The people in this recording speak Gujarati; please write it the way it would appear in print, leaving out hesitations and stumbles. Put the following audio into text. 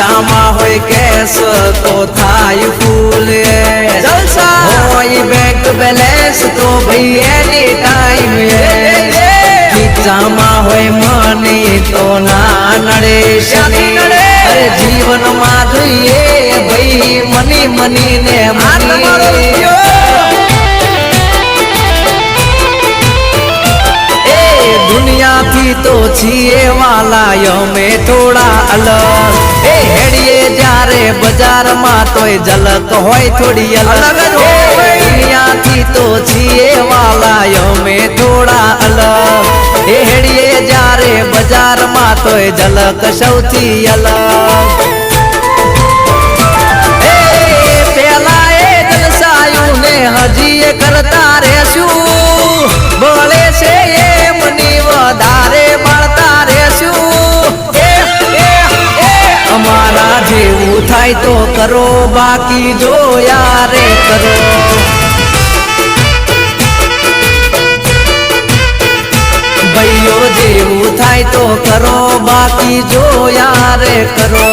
ખીચામાં હોય કેસ તો થાય ફૂલ હોય બેંક બેલેન્સ તો ભાઈ એની ટાઈમ ખીચામાં હોય મની તો ના નડે અરે જીવનમાં જોઈએ ભાઈ મની મની ને દુનિયાથી તો છીએ વાલા અમે થોડા અલગ એ હેડીએ જ્યારે બજારમાં તોય ઝલક હોય થોડી અલગ દુનિયાથી તો છીએ વાલા અમે થોડા અલગ એ હેડીએ જ્યારે બજારમાં તોય ઝલક સૌથી અલગ પેલા એ જલસાયું ને હજી એ કરતા રહેશું બોલે છે એમની વધારે મળતા રહેશું અમારા જેવું થાય તો કરો બાકી જો યારે કરો ભાઈઓ જેવું થાય તો કરો બાકી જો યારે કરો